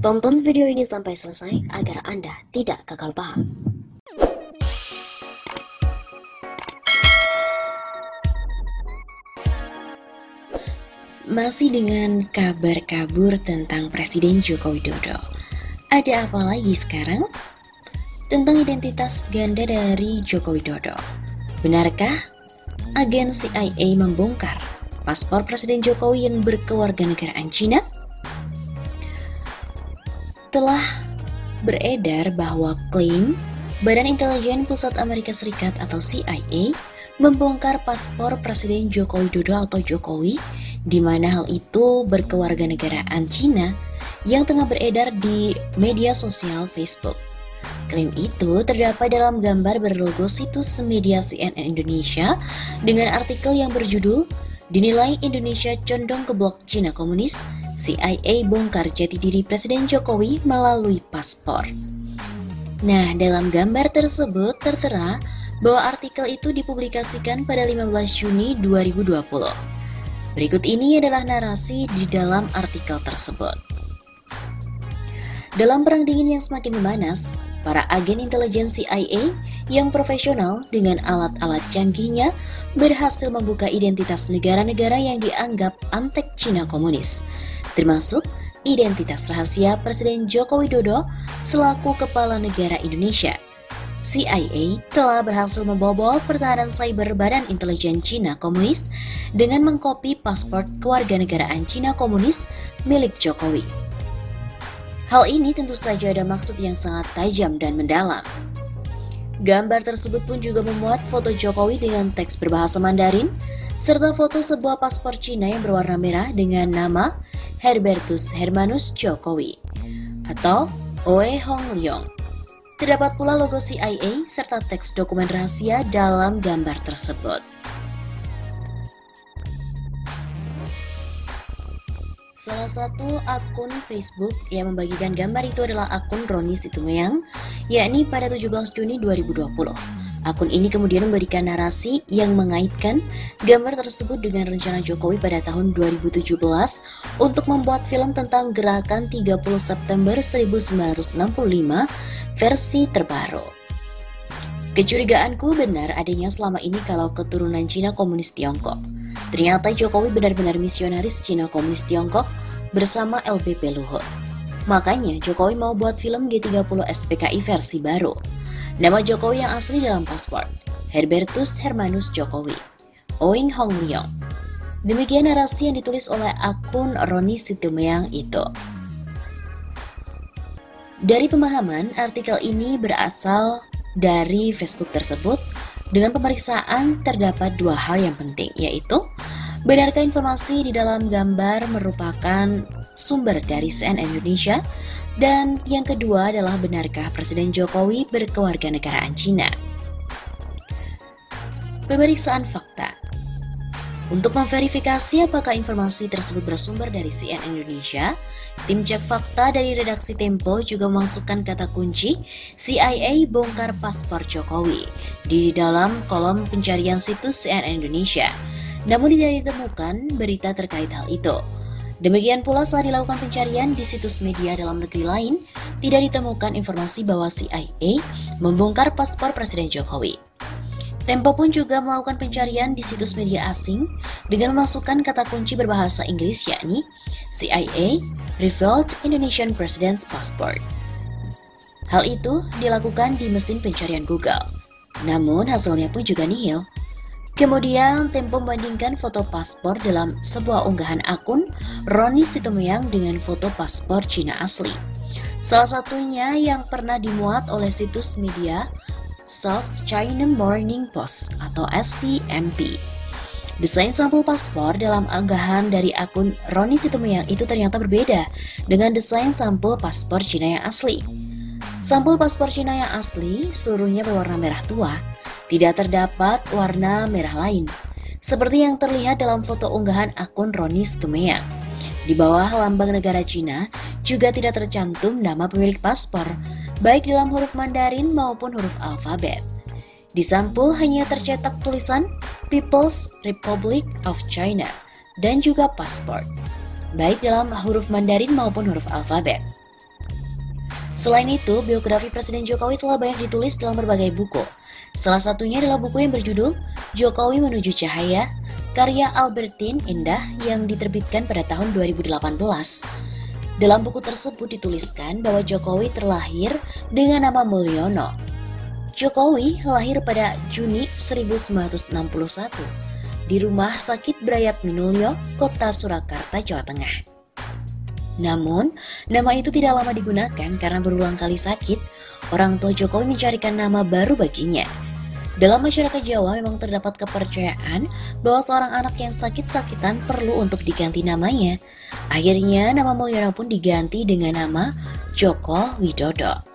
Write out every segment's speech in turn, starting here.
Tonton video ini sampai selesai agar Anda tidak gagal paham. Masih dengan kabar kabur tentang Presiden Joko Widodo. Ada apa lagi sekarang? Tentang identitas ganda dari Joko Widodo. Benarkah agen CIA membongkar paspor Presiden Jokowi yang berkewarganegaraan Cina? Telah beredar bahwa klaim Badan Intelijen Pusat Amerika Serikat atau CIA membongkar paspor Presiden Joko Widodo atau Jokowi, di mana hal itu berkewarganegaraan Cina yang tengah beredar di media sosial Facebook. Klaim itu terdapat dalam gambar berlogo situs media CNN Indonesia dengan artikel yang berjudul "Dinilai Indonesia condong ke blok Cina komunis, CIA bongkar jati diri Presiden Jokowi melalui paspor." Nah, dalam gambar tersebut tertera bahwa artikel itu dipublikasikan pada 15 Juni 2020. Berikut ini adalah narasi di dalam artikel tersebut. Dalam perang dingin yang semakin memanas, para agen intelijen CIA yang profesional dengan alat-alat canggihnya berhasil membuka identitas negara-negara yang dianggap antek Cina komunis, termasuk identitas rahasia Presiden Joko Widodo selaku kepala negara Indonesia. CIA telah berhasil membobol pertahanan cyber Badan Intelijen Cina Komunis dengan mengkopi paspor kewarganegaraan Cina Komunis milik Jokowi. Hal ini tentu saja ada maksud yang sangat tajam dan mendalam. Gambar tersebut pun juga memuat foto Jokowi dengan teks berbahasa Mandarin, serta foto sebuah paspor Cina yang berwarna merah dengan nama Herbertus Hermanus Jokowi atau Oe Hong Leong. Terdapat pula logo CIA serta teks dokumen rahasia dalam gambar tersebut. Salah satu akun Facebook yang membagikan gambar itu adalah akun Roni Situmeang, yakni pada 17 Juni 2020. Akun ini kemudian memberikan narasi yang mengaitkan gambar tersebut dengan rencana Jokowi pada tahun 2017 untuk membuat film tentang gerakan 30 September 1965 versi terbaru. Kecurigaanku benar adanya selama ini kalau keturunan Cina Komunis Tiongkok. Ternyata Jokowi benar-benar misionaris Cina Komunis Tiongkok bersama LBP Luhut. Makanya Jokowi mau buat film G30 SPKI versi baru. Nama Jokowi yang asli dalam paspor, Herbertus Hermanus Jokowi, Oing Hong Leong. Demikian narasi yang ditulis oleh akun Roni Situmeang itu. Dari pemahaman, artikel ini berasal dari Facebook tersebut. Dengan pemeriksaan terdapat dua hal yang penting, yaitu benarkah informasi di dalam gambar merupakan sumber dari CNN Indonesia, dan yang kedua adalah benarkah Presiden Jokowi berkewarganegaraan Cina. Pemeriksaan fakta. Untuk memverifikasi apakah informasi tersebut bersumber dari CNN Indonesia, tim cek fakta dari redaksi Tempo juga memasukkan kata kunci CIA bongkar paspor Jokowi di dalam kolom pencarian situs CNN Indonesia. Namun tidak ditemukan berita terkait hal itu. Demikian pula saat dilakukan pencarian di situs media dalam negeri lain, tidak ditemukan informasi bahwa CIA membongkar paspor Presiden Jokowi. Tempo pun juga melakukan pencarian di situs media asing dengan memasukkan kata kunci berbahasa Inggris, yakni CIA revealed Indonesian President's Passport. Hal itu dilakukan di mesin pencarian Google, namun hasilnya pun juga nihil. Kemudian Tempo membandingkan foto paspor dalam sebuah unggahan akun Roni Situmeang dengan foto paspor Cina asli. Salah satunya yang pernah dimuat oleh situs media South China Morning Post atau SCMP. Desain sampul paspor dalam unggahan dari akun Roni Situmeang itu ternyata berbeda dengan desain sampul paspor Cina yang asli. Sampul paspor Cina yang asli seluruhnya berwarna merah tua, tidak terdapat warna merah lain, seperti yang terlihat dalam foto unggahan akun Roni Situmeang. Di bawah lambang negara Cina juga tidak tercantum nama pemilik paspor, baik dalam huruf Mandarin maupun huruf alfabet. Di sampul hanya tercetak tulisan People's Republic of China dan juga paspor, baik dalam huruf Mandarin maupun huruf alfabet. Selain itu, biografi Presiden Jokowi telah banyak ditulis dalam berbagai buku. Salah satunya adalah buku yang berjudul Jokowi Menuju Cahaya, karya Albertine Endah yang diterbitkan pada tahun 2018. Dalam buku tersebut dituliskan bahwa Jokowi terlahir dengan nama Mulyono. Jokowi lahir pada Juni 1961 di Rumah Sakit Brayat Minulyo, Kota Surakarta, Jawa Tengah. Namun, nama itu tidak lama digunakan karena berulang kali sakit. Orang tua Jokowi mencarikan nama baru baginya. Dalam masyarakat Jawa memang terdapat kepercayaan bahwa seorang anak yang sakit-sakitan perlu untuk diganti namanya. Akhirnya nama Mulyono pun diganti dengan nama Joko Widodo.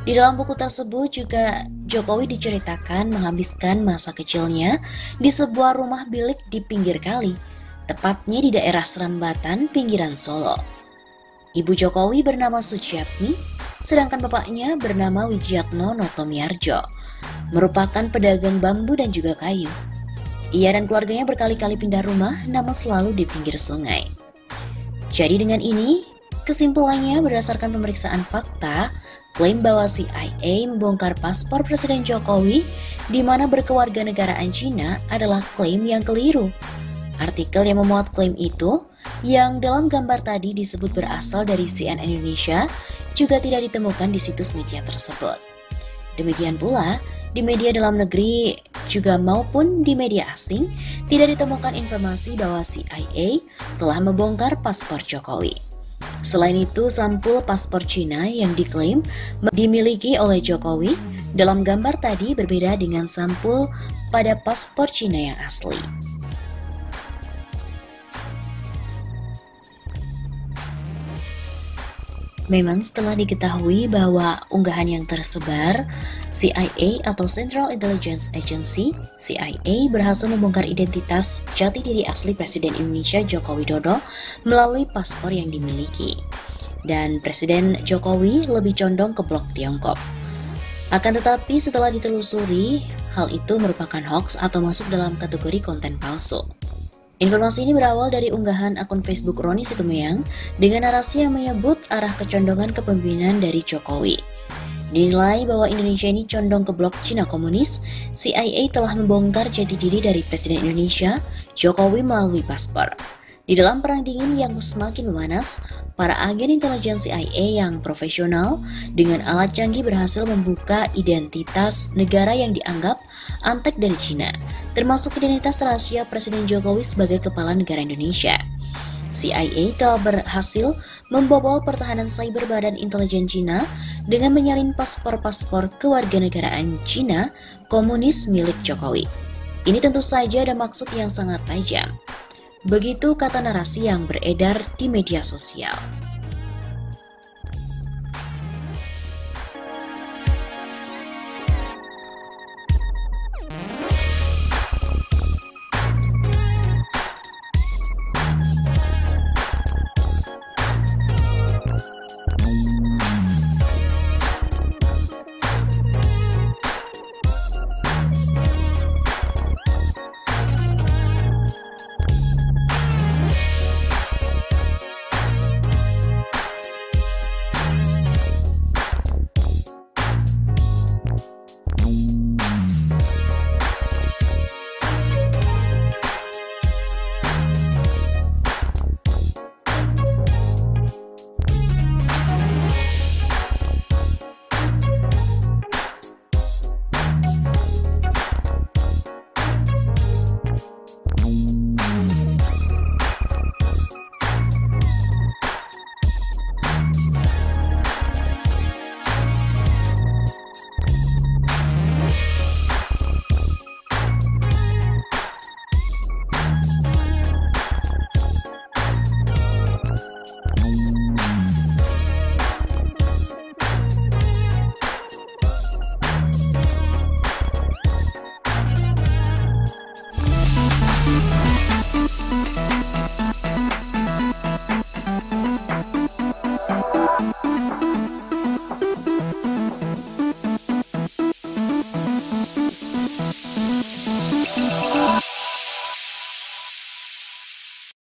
Di dalam buku tersebut juga Jokowi diceritakan menghabiskan masa kecilnya di sebuah rumah bilik di pinggir kali, tepatnya di daerah Serambatan, pinggiran Solo. Ibu Jokowi bernama Suciapni, sedangkan bapaknya bernama Wijatno Notomiarjo, merupakan pedagang bambu dan juga kayu. Ia dan keluarganya berkali-kali pindah rumah, namun selalu di pinggir sungai. Jadi dengan ini, kesimpulannya berdasarkan pemeriksaan fakta, klaim bahwa CIA membongkar paspor Presiden Jokowi di mana berkewarganegaraan Cina adalah klaim yang keliru. Artikel yang memuat klaim itu, yang dalam gambar tadi disebut berasal dari CNN Indonesia, juga tidak ditemukan di situs media tersebut. Demikian pula, di media dalam negeri juga maupun di media asing, tidak ditemukan informasi bahwa CIA telah membongkar paspor Jokowi. Selain itu, sampul paspor Cina yang diklaim dimiliki oleh Jokowi dalam gambar tadi berbeda dengan sampul pada paspor Cina yang asli. Memang setelah diketahui bahwa unggahan yang tersebar, CIA atau Central Intelligence Agency (CIA) berhasil membongkar identitas jati diri asli Presiden Indonesia Joko Widodo melalui paspor yang dimiliki. Dan Presiden Jokowi lebih condong ke blok Tiongkok. Akan tetapi setelah ditelusuri, hal itu merupakan hoax atau masuk dalam kategori konten palsu. Informasi ini berawal dari unggahan akun Facebook Roni Situmeang dengan narasi yang menyebut arah kecondongan kepemimpinan dari Jokowi. Dinilai bahwa Indonesia ini condong ke blok Cina komunis, CIA telah membongkar jati diri dari Presiden Indonesia, Jokowi melalui paspor. Di dalam perang dingin yang semakin memanas, para agen intelijen CIA yang profesional dengan alat canggih berhasil membuka identitas negara yang dianggap antek dari Cina, termasuk identitas rahasia Presiden Jokowi sebagai kepala negara Indonesia. CIA telah berhasil membobol pertahanan cyber Badan Intelijen Cina dengan menyalin paspor-paspor kewarganegaraan Cina komunis milik Jokowi. Ini tentu saja ada maksud yang sangat tajam. Begitu kata narasi yang beredar di media sosial.